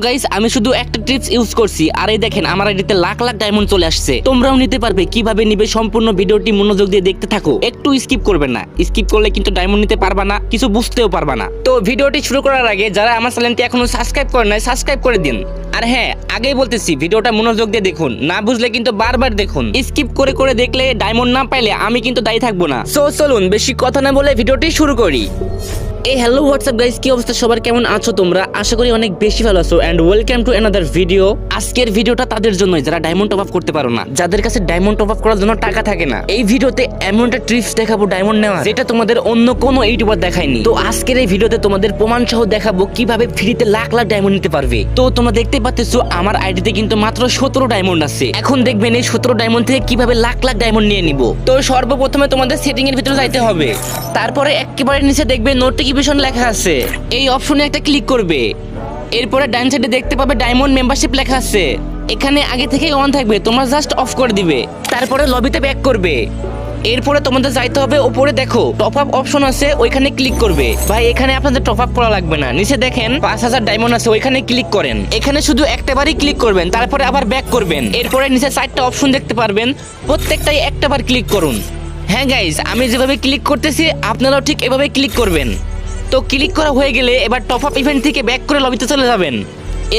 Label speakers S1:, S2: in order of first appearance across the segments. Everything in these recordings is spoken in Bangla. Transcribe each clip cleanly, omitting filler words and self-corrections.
S1: গাইস আমি শুধু একটা টিপস ইউজ করছি আর এই দেখেন আমার আইডিতে লাখ লাখ ডায়মন্ড চলে আসছে। তোমরাও নিতে পারবে। কিভাবে নিবে সম্পূর্ণ ভিডিওটি মনোযোগ দিয়ে দেখতে থাকো, একটু স্কিপ করবে না। স্কিপ করলে কিন্তু ডায়মন্ড নিতে পারবা না, কিছু বুঝতেও পারবা না। তো ভিডিওটি শুরু করার আগে যারা আমার চ্যানেলটি এখনো সাবস্ক্রাইব করে নাই সাবস্ক্রাইব করে দিন। আর হ্যাঁ, আগেই বলতেছি ভিডিওটা মনোযোগ দিয়ে দেখুন, না বুঝলে কিন্তু বারবার দেখুন। স্কিপ করে করে দেখলে ডায়মন্ড না পাইলে আমি কিন্তু দায়ী থাকবো না। সো চলুন বেশি কথা না বলে ভিডিওটি শুরু করি। এই হ্যালো হোয়াটসঅ্যাপ গাইস, কি অবস্থা সবার, কেমন আছো তোমরা? আশা করি অনেক বেশি ভালো আছো and welcome to another video. আজকের ভিডিওটা তাদের জন্যই যারা ডায়মন্ড টপ আপ করতে পারো না, যাদের কাছে ডায়মন্ড টপ আপ করার জন্য টাকা থাকে না। এই ভিডিওতে এমন একটা ট্রিক্স দেখাবো ডায়মন্ড নেওয়া, যেটা তোমাদের অন্য কোনো ইউটিউবার দেখায়নি। তো আজকের এই ভিডিওতে তোমাদের প্রমাণ সহ দেখাবো কিভাবে ফ্রিতে লাখ লাখ ডায়মন্ড নিতে পারবে। তো তোমরা দেখতে পাচ্ছো আমার আইডিতে কিন্তু মাত্র 17 ডায়মন্ড আছে। এখন দেখবেন এই 17 ডায়মন্ড থেকে কিভাবে লাখ লাখ ডায়মন্ড নিয়ে নিব। তো সর্বপ্রথমে তোমাদের সেটিং এর ভিতরে যাইতে হবে। তারপরে একেবারে নিচে দেখবে নোটিফিকেশন লেখা আছে, এই অপশনে একটা ক্লিক করবে। এরপরে ডান সাইডে দেখতে পাবে ডায়মন্ড মেম্বারশিপ লেখা আছে, এখানে আগে থেকে অন থাকবে, তোমরা জাস্ট অফ করে দিবে। তারপরে লবিতে ব্যাক করবে। এরপরে তোমাদের যাইতে হবে উপরে, দেখো টপ আপ অপশন আছে, ওইখানে ক্লিক করবে। ভাই এখানে আপনাদের টপ আপ করা লাগবে না, নিচে দেখেন 5000 ডায়মন্ড আছে, ওইখানে ক্লিক করেন। এখানে শুধু একটাবারই ক্লিক করবেন, তারপরে আবার ব্যাক করবেন। এরপরে নিচে 4টা অপশন দেখতে পারবেন, প্রত্যেকটাই একটাবার ক্লিক করুন। হ্যাঁ গাইস, আমি যেভাবে ক্লিক করতেছি আপনারাও ঠিক এভাবে ক্লিক করবেন। তো ক্লিক করা হয়ে গেলে এবার টপ আপ ইভেন্ট থেকে ব্যাক করে লবিতে চলে যাবেন।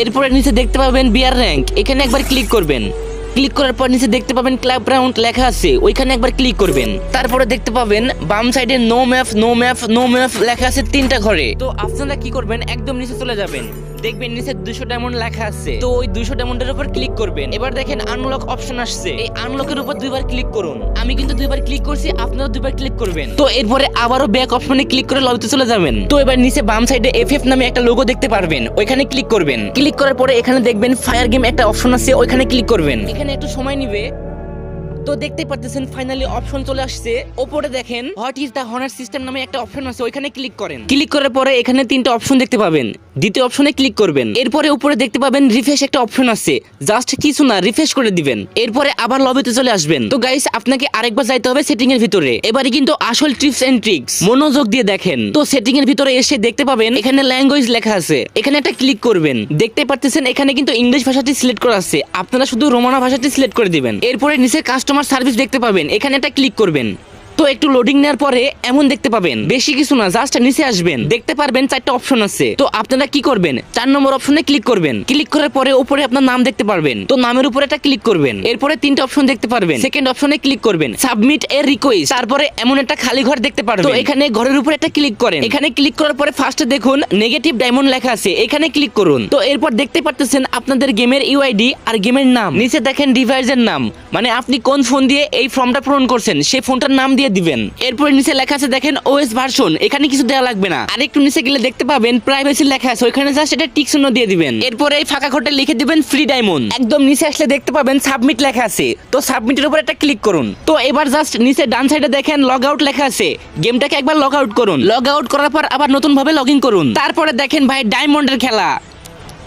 S1: এরপরে নিচে দেখতে পাবেন বিয়ার র্যাঙ্ক, এখানে একবার ক্লিক করবেন। ক্লিক করার পর নিচে দেখতে পাবেন ক্লাব রাউন্ড লেখা আছে, ওইখানে একবার ক্লিক করবেন। তারপরে দেখতে পাবেন বাম সাইডে no map no map no map লেখা আছে 3টা ঘরে। তো আপনারা কি করবেন, একদম নিচে চলে যাবেন, দেখবেন নিচে 200 ডায়মন্ড লেখা আছে। তো ওই 200 ডায়মন্ডের উপর ক্লিক করবেন। এবার দেখেন আনলক অপশন আসছে, এই আনলকের উপর 2বার ক্লিক করুন। আমি কিন্তু 2বার ক্লিক করছি, আপনারা 2বার ক্লিক করবেন। তো এরপরে আবারও ব্যাক অপশনে ক্লিক করে লবিতে চলে যাবেন। তো এবার নিচে বাম সাইডে এফএফ নামে একটা লোগো দেখতে পারবেন, ওইখানে ক্লিক করবেন। ক্লিক করার পরে এখানে দেখবেন ফায়ার গেম একটা অপশন আছে, ওইখানে ক্লিক করবেন। এখানে একটু সময় নিবে। তো দেখতে পাচ্ছেন ফাইনালি অপশন চলে আসছে। উপরে দেখেন what is the honour system নামে একটা অপশন আছে, ওইখানে ক্লিক করেন। ক্লিক করার পরে এখানে 3টা অপশন দেখতে পাবেন, দ্বিতীয় অপশনে ক্লিক করবেন। এরপরে উপরে দেখতে পাবেন রিফ্রেশ একটা অপশন আছে, জাস্ট কিছু না রিফ্রেশ করে দিবেন। এরপরে আবার লবিতে চলে আসবেন। তো গাইস আপনাকে আরেকবার যাইতে হবে সেটিং এর ভিতরে। এবারে কিন্তু আসল টিপস এন্ড ট্রিক্স মনোযোগ দিয়ে দেখেন। তো সেটিং এর ভিতরে এসে দেখতে পাবেন এখানে ল্যাঙ্গুয়েজ লেখা আছে, এখানে একটা ক্লিক করবেন। দেখতে পাচ্ছেন এখানে কিন্তু ইংলিশ ভাষাটি সিলেক্ট করা আছে, আপনারা শুধু রোমানা ভাষাটি সিলেক্ট করে দিবেন। এরপরে নিচে কাস্টমার সার্ভিস দেখতে পাবেন, এখানে একটা ক্লিক করবেন। তো একটু লোডিং নেওয়ার পরে এমন দেখতে পাবেন, বেশি কিছু না, জাস্ট নিচে আসবেন, দেখতে পারবেন 4টা অপশন আছে। তো আপনারা কি করবেন, 4 নম্বর অপশনে ক্লিক করবেন। ক্লিক করার পরে উপরে আপনার নাম দেখতে পারবেন, তো নামের উপরে একটা ক্লিক করবেন। এরপরে 3টা অপশন দেখতে পারবেন, সেকেন্ড অপশনে ক্লিক করবেন, সাবমিট এর রিকোয়েস্ট। তারপরে এমন একটা খালি ঘর দেখতে পারবেন, তো এখানে ঘরের উপরে একটা ক্লিক করেন। এখানে ক্লিক করার পরে ফার্স্টে দেখুন নেগেটিভ ডায়মন্ড লেখা আছে, এখানে ক্লিক করুন। তো এরপর দেখতে পাচ্ছেন আপনাদের গেমের ইউআইডি আর গেমের নাম, নিচে দেখেন ডিভাইসের নাম, মানে আপনি কোন ফোন দিয়ে এই ফর্মটা পূরণ করছেন সেই ফোনটার নাম দিয়ে দিবেন। এরপর নিচে লেখা আছে দেখেন ওএস ভার্সন, এখানে কিছু দেওয়া লাগবে না। আর একটু নিচে গেলে দেখতে পাবেন প্রাইভেসি লেখা আছে, ওইখানে জাস্ট এটা টিক চিহ্ন দিয়ে দিবেন। এরপর এই ফাঁকা ঘরটা লিখে দিবেন ফ্রি ডায়মন্ড। একদম নিচে আসলে দেখতে পাবেন সাবমিট লেখা আছে, তো সাবমিটের উপর একটা ক্লিক করুন। তো এবার জাস্ট নিচে ডান সাইডে দেখেন লগ আউট লেখা আছে, গেমটাকে একবার লগ আউট করুন। লগ আউট করার পর আবার নতুন ভাবে লগ ইন করুন। তারপরে দেখেন ভাই ডায়মন্ডের খেলা।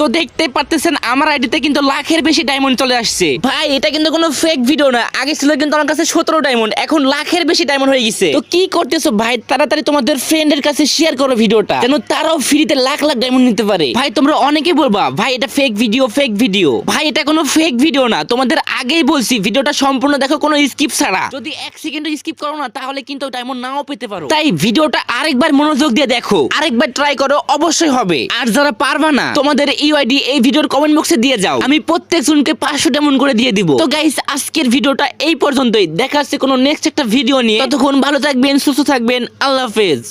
S1: তো দেখতে পাচ্ছেন আমার আইডিতে কিন্তু লাখের বেশি ডায়মন্ড চলে আসছে। ভাই এটা কিন্তু কোনো ফেক ভিডিও না, আগে ছিল কিন্তু আমার কাছে 17 ডায়মন্ড, এখন লাখের বেশি ডায়মন্ড হয়ে গেছে। তো কি করতেছো ভাই, তাড়াতাড়ি তোমাদের ফ্রেন্ডের কাছে শেয়ার করো ভিডিওটা, যেন তারাও ফ্রিতে লাখ লাখ ডায়মন্ড নিতে পারে। ভাই তোমরা অনেকে বলবা ভাই এটা ফেক ভিডিও ফেক ভিডিও, ভাই এটা কোনো ফেক ভিডিও না, তোমাদের আগেই বলছি ভিডিওটা সম্পূর্ণ দেখো, কোনো স্কিপ ছাড়া। যদি 1 সেকেন্ড স্কিপ করো না তাহলে কিন্তু ডায়মন্ড নাও পেতে পারো। তাই ভিডিওটা আরেকবার মনোযোগ দিয়ে দেখো, আরেকবার ট্রাই করো, অবশ্যই হবে। আর যারা পারবা না তোমাদের ইউআইডি এই ভিডিওর কমেন্ট বক্সে দিয়ে যাও, আমি প্রত্যেক জনকে 500 ডায়মন্ড করে দিয়ে দিব। তো গাইস আজকের ভিডিওটা এই পর্যন্তই, দেখা হচ্ছে কোনো নেক্সট একটা ভিডিও নিয়ে। ততক্ষণ ভালো থাকবেন, সুস্থ থাকবেন, আল্লাহ হাফেজ।